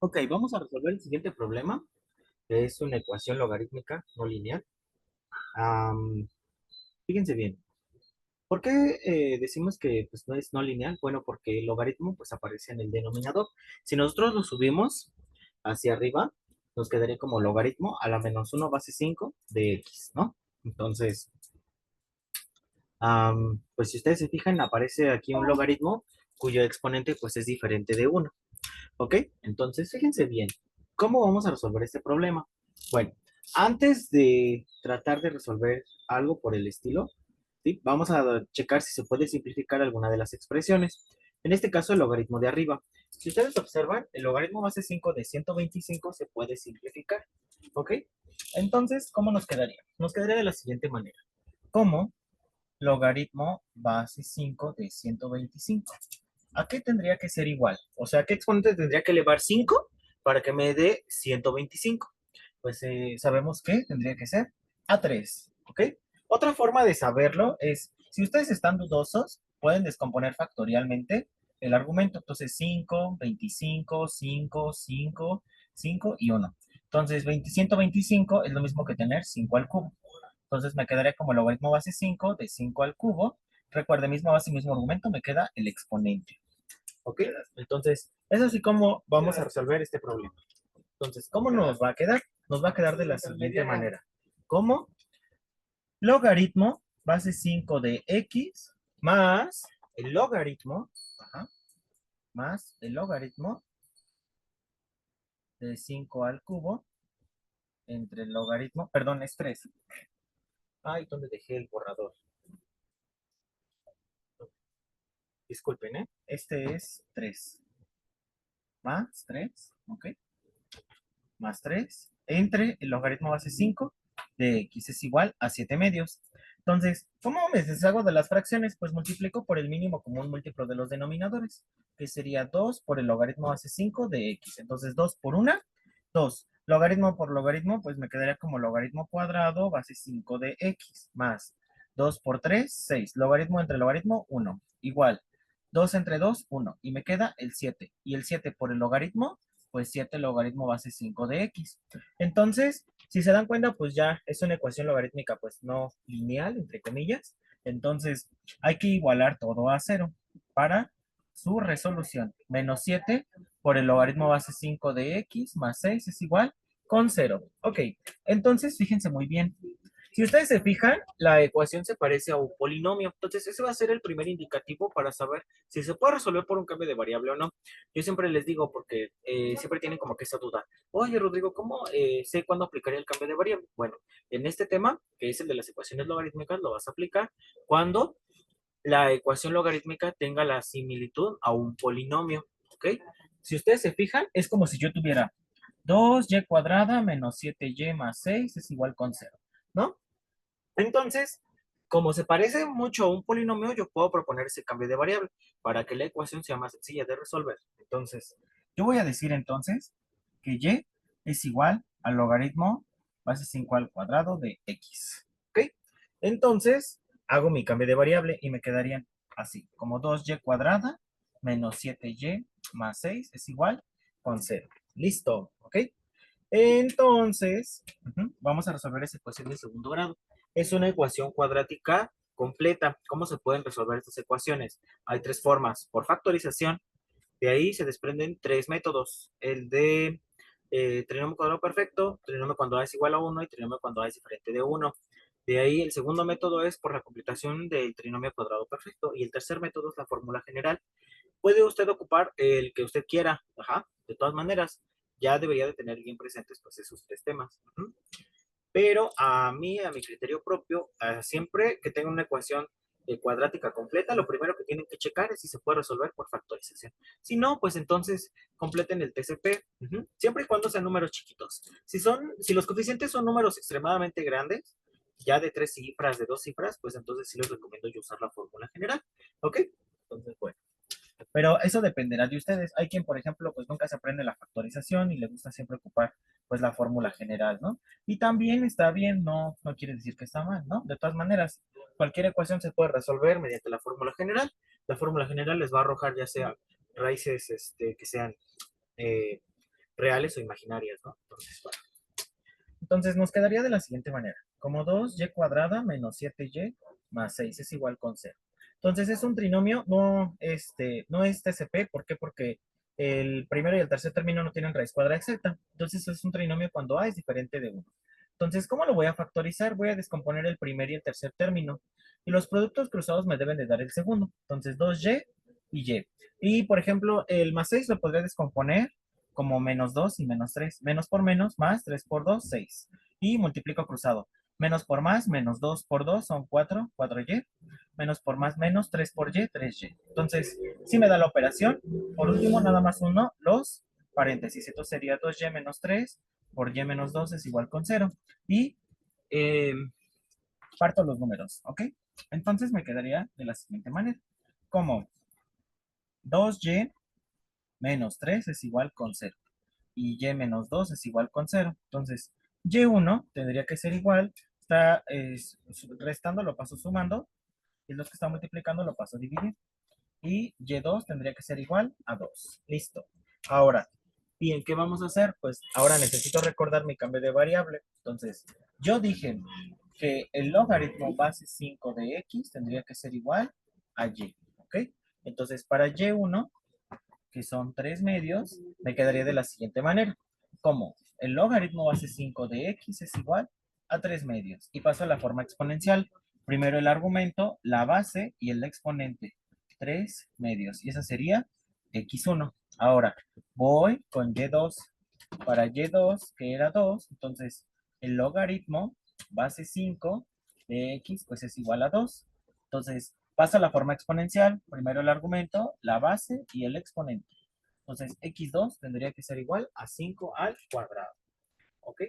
Ok, vamos a resolver el siguiente problema, que es una ecuación logarítmica no lineal. Am, Fíjense bien, ¿por qué decimos que pues, no es no lineal? Bueno, porque el logaritmo pues, aparece en el denominador. Si nosotros lo subimos hacia arriba, nos quedaría como logaritmo a la menos 1 base 5 de x, ¿no? Entonces, pues si ustedes se fijan, aparece aquí un logaritmo cuyo exponente pues es diferente de uno. ¿Ok? Entonces, fíjense bien, ¿cómo vamos a resolver este problema? Bueno, antes de tratar de resolver algo por el estilo, ¿sí? Vamos a checar si se puede simplificar alguna de las expresiones. En este caso, el logaritmo de arriba. Si ustedes observan, el logaritmo base 5 de 125 se puede simplificar. ¿Ok? Entonces, ¿cómo nos quedaría? Nos quedaría de la siguiente manera. Como logaritmo base 5 de 125. ¿A qué tendría que ser igual? O sea, ¿qué exponente tendría que elevar 5 para que me dé 125? Pues sabemos que tendría que ser a 3, ¿ok? Otra forma de saberlo es, si ustedes están dudosos, pueden descomponer factorialmente el argumento. Entonces, 5, 25, 5, 5, 5 y 1. Entonces, 125 es lo mismo que tener 5 al cubo. Entonces, me quedaría como logaritmo base 5 de 5 al cubo. Recuerde, misma base, mismo argumento, me queda el exponente. ¿Ok? Entonces, es así como vamos a resolver este problema. Entonces, ¿cómo nos va a quedar? Nos va a quedar de la siguiente manera. Como logaritmo base 5 de x más el logaritmo, ajá, más el logaritmo de 5 al cubo entre el logaritmo, perdón, es 3. Ay, ¿dónde dejé el borrador? Disculpen, ¿eh? Este es 3 más 3, ¿ok? Más 3 entre el logaritmo base 5 de x es igual a 7 medios. Entonces, ¿cómo me deshago de las fracciones? Pues multiplico por el mínimo común múltiplo de los denominadores, que sería 2 por el logaritmo base 5 de x. Entonces, 2 por 1, 2. Logaritmo por logaritmo, pues me quedaría como logaritmo cuadrado base 5 de x, más 2 por 3, 6. Logaritmo entre logaritmo, 1. Igual, 2 entre 2, 1. Y me queda el 7. Y el 7 por el logaritmo, pues 7 logaritmo base 5 de x. Entonces, si se dan cuenta, pues ya es una ecuación logarítmica, pues no lineal, entre comillas. Entonces, hay que igualar todo a cero para su resolución. Menos 7 por el logaritmo base 5 de x más 6 es igual con cero. Ok, entonces fíjense muy bien. Si ustedes se fijan, la ecuación se parece a un polinomio. Entonces, ese va a ser el primer indicativo para saber si se puede resolver por un cambio de variable o no. Yo siempre les digo, porque siempre tienen como que esa duda. Oye, Rodrigo, ¿cómo sé cuándo aplicaría el cambio de variable? Bueno, en este tema, que es el de las ecuaciones logarítmicas, lo vas a aplicar cuando la ecuación logarítmica tenga la similitud a un polinomio. ¿Ok? Si ustedes se fijan, es como si yo tuviera 2y cuadrada menos 7y más 6 es igual con cero, ¿no? Entonces, como se parece mucho a un polinomio, yo puedo proponer ese cambio de variable para que la ecuación sea más sencilla de resolver. Entonces, yo voy a decir entonces que y es igual al logaritmo base 5 al cuadrado de x. ¿Ok? Entonces, hago mi cambio de variable y me quedarían así, como 2y cuadrada menos 7y más 6 es igual con cero. Listo, ¿ok? Entonces, vamos a resolver esa ecuación de segundo grado. Es una ecuación cuadrática completa. ¿Cómo se pueden resolver estas ecuaciones? Hay tres formas. Por factorización, de ahí se desprenden tres métodos. El de trinomio cuadrado perfecto, trinomio cuando A es igual a 1 y trinomio cuando A es diferente de 1. De ahí el segundo método es por la completación del trinomio cuadrado perfecto y el tercer método es la fórmula general. Puede usted ocupar el que usted quiera, ajá, de todas maneras, ya debería de tener bien presentes pues esos tres temas. Pero a mí, a mi criterio propio, siempre que tenga una ecuación cuadrática completa, lo primero que tienen que checar es si se puede resolver por factorización. Si no, pues entonces completen el TCP, siempre y cuando sean números chiquitos. Si los coeficientes son números extremadamente grandes, ya de tres cifras, de dos cifras, pues entonces sí les recomiendo yo usar la fórmula general. ¿Ok? Entonces, bueno. Pero eso dependerá de ustedes. Hay quien, por ejemplo, pues nunca se aprende la factorización y le gusta siempre ocupar pues la fórmula general, ¿no? Y también está bien, no quiere decir que está mal, ¿no? De todas maneras, cualquier ecuación se puede resolver mediante la fórmula general. La fórmula general les va a arrojar ya sea raíces que sean eh, reales o imaginarias, ¿no? Entonces, bueno. Entonces nos quedaría de la siguiente manera. Como 2y cuadrada menos 7y más 6 es igual con 0. Entonces es un trinomio, no es TCP. ¿Por qué? Porque el primero y el tercer término no tienen raíz cuadrada exacta. Entonces es un trinomio cuando A es diferente de 1. Entonces, ¿cómo lo voy a factorizar? Voy a descomponer el primer y el tercer término. Y los productos cruzados me deben de dar el segundo. Entonces 2y y y. Y, por ejemplo, el más 6 lo podré descomponer como menos 2 y menos 3. Menos por menos, más 3 por 2, 6. Y multiplico cruzado. Menos por más, menos 2 por 2 son 4, 4y. Menos por más, menos 3 por y, 3y. Entonces, si me da la operación. Por último, nada más uno, los paréntesis. Entonces sería 2y menos 3 por y menos 2 es igual con 0. Y eh, parto los números, ¿ok? Entonces me quedaría de la siguiente manera. Como 2y menos 3 es igual con 0. Y y menos 2 es igual con 0. Entonces, y1 tendría que ser igual, restando lo paso sumando, y los que está multiplicando lo paso dividiendo. Y y2 tendría que ser igual a 2. Listo. Ahora, bien, ¿qué vamos a hacer? Pues ahora necesito recordar mi cambio de variable. Entonces, yo dije que el logaritmo base 5 de x tendría que ser igual a y, ¿ok? Entonces, para y1 que son 3 medios, me quedaría de la siguiente manera. Como el logaritmo base 5 de x es igual a 3 medios. Y paso a la forma exponencial. Primero el argumento, la base y el exponente. 3 medios. Y esa sería x1. Ahora, voy con y2. Para y2, que era 2, entonces el logaritmo base 5 de x, pues es igual a 2. Entonces, pasa la forma exponencial, primero el argumento, la base y el exponente. Entonces, x2 tendría que ser igual a 5 al cuadrado. ¿Ok?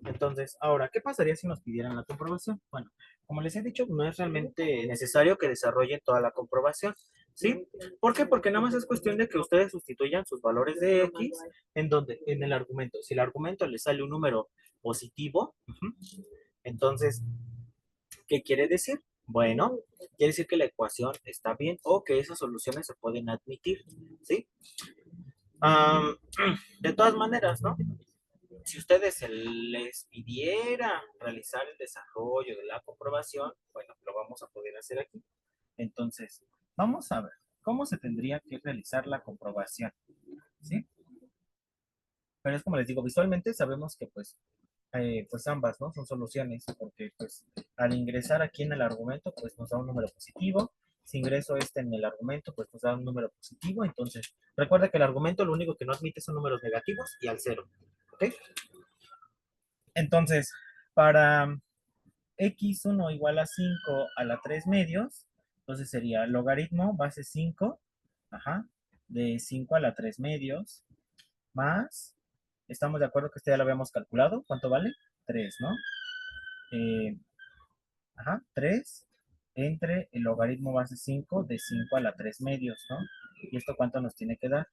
Entonces, ahora, ¿qué pasaría si nos pidieran la comprobación? Bueno, como les he dicho, no es realmente necesario que desarrollen toda la comprobación. ¿Sí? ¿Por qué? Porque nada más es cuestión de que ustedes sustituyan sus valores de x en donde, en el argumento. Si el argumento le sale un número positivo, entonces, ¿qué quiere decir? Bueno, quiere decir que la ecuación está bien o que esas soluciones se pueden admitir, ¿sí? Um, de todas maneras, ¿no? Si ustedes se les pidiera realizar el desarrollo de la comprobación, bueno, lo vamos a poder hacer aquí. Entonces, vamos a ver cómo se tendría que realizar la comprobación, ¿sí? Pero es como les digo, visualmente sabemos que pues ambas, ¿no? Son soluciones, porque pues al ingresar aquí en el argumento, pues nos da un número positivo. Si ingreso este en el argumento, pues nos da un número positivo. Entonces, recuerda que el argumento lo único que no admite son números negativos y al cero, ¿ok? Entonces, para x1 igual a 5 a la 3 medios, entonces sería logaritmo base 5, ajá, de 5 a la 3 medios, más, estamos de acuerdo que este ya lo habíamos calculado, ¿cuánto vale? 3, ¿no? Eh, ajá, 3 entre el logaritmo base 5 de 5 a la 3 medios, ¿no? ¿Y esto cuánto nos tiene que dar?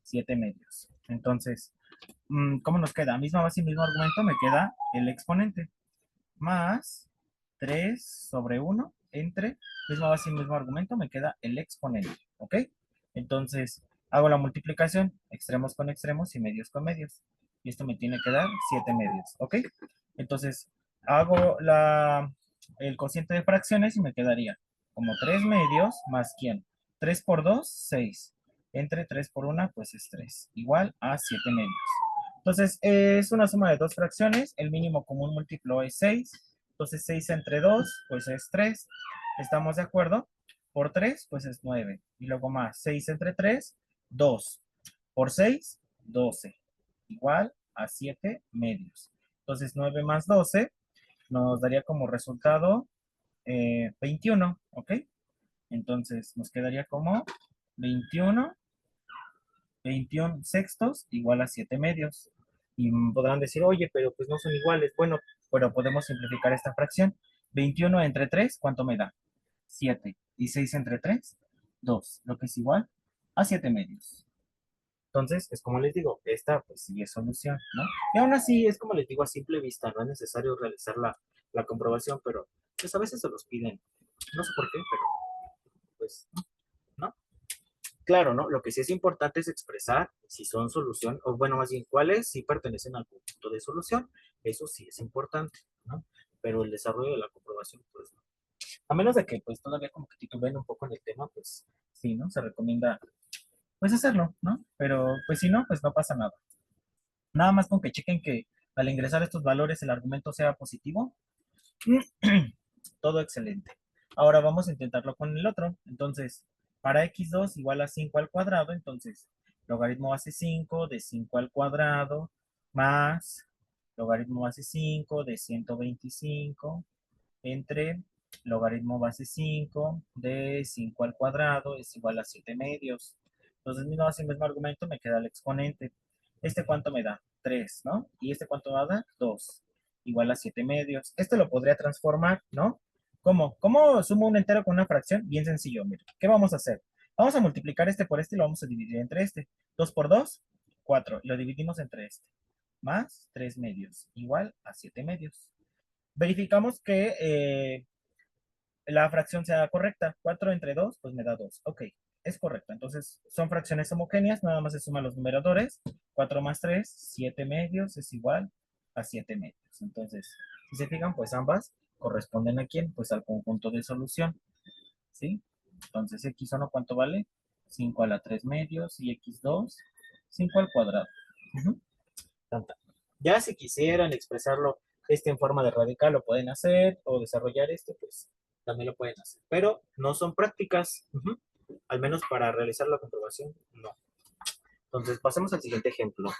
7 medios. Entonces, ¿cómo nos queda? Misma base y mismo argumento, me queda el exponente. Más 3 sobre 1 entre misma base y mismo argumento, me queda el exponente, ¿ok? Entonces, hago la multiplicación, extremos con extremos y medios con medios. Y esto me tiene que dar 7 medios, ¿ok? Entonces, hago el cociente de fracciones y me quedaría como 3 medios más ¿quién? 3 por 2, 6. Entre 3 por 1, pues es 3. Igual a 7 medios. Entonces, es una suma de dos fracciones. El mínimo común múltiplo es 6. Entonces, 6 entre 2, pues es 3. ¿Estamos de acuerdo? Por 3, pues es 9. Y luego más 6 entre 3, 2. Por 6, 12. Igual a 7 medios. Entonces, 9 más 12 nos daría como resultado 21, ¿ok? Entonces, nos quedaría como 21 21 sextos igual a 7 medios. Y podrán decir, oye, pero pues no son iguales. Bueno, pero podemos simplificar esta fracción. 21 entre 3, ¿cuánto me da? 7. Y 6 entre 3, 2. Lo que es igual a 7 medios. Entonces, es como les digo, esta pues sí es solución, ¿no? Y aún así, es como les digo, a simple vista, no es necesario realizar la comprobación, pero pues a veces se los piden. No sé por qué, pero pues, ¿no? Claro, ¿no? Lo que sí es importante es expresar si son solución, o bueno, más bien, cuáles sí pertenecen al conjunto de solución. Eso sí es importante, ¿no? Pero el desarrollo de la comprobación, pues no. A menos de que, pues, todavía como que tituben un poco en el tema, pues, sí, ¿no? Se recomienda, pues, hacerlo, ¿no? Pero, pues, si no, pues, no pasa nada. Nada más con que chequen que al ingresar estos valores el argumento sea positivo, todo excelente. Ahora vamos a intentarlo con el otro. Entonces, para x2 igual a 5 al cuadrado, entonces logaritmo base 5 de 5 al cuadrado más logaritmo base 5 de 125 entre logaritmo base 5 de 5 al cuadrado es igual a 7 medios. Entonces, mismo así, mismo argumento, me queda el exponente. ¿Este cuánto me da? 3, ¿no? ¿Y este cuánto me da? 2, igual a 7 medios. Este lo podría transformar, ¿no? ¿Cómo? ¿Cómo sumo un entero con una fracción? Bien sencillo, mira. ¿Qué vamos a hacer? Vamos a multiplicar este por este y lo vamos a dividir entre este. 2 por 2, 4. Lo dividimos entre este. Más 3 medios, igual a 7 medios. Verificamos que la fracción sea correcta. 4 entre 2 pues me da 2. Ok, es correcto. Entonces, son fracciones homogéneas, nada más se suman los numeradores. 4 más 3, 7 medios es igual a 7 medios. Entonces, si se fijan, pues ambas corresponden a quién? Pues al conjunto de solución. ¿Sí? Entonces, x1, ¿cuánto vale? 5 a la 3 medios y x2, 5 al cuadrado. Ujú. Ya si quisieran expresarlo en forma de radical, lo pueden hacer, o desarrollar pues también lo pueden hacer. Pero no son prácticas, al menos para realizar la comprobación, no. Entonces, pasemos al siguiente ejemplo.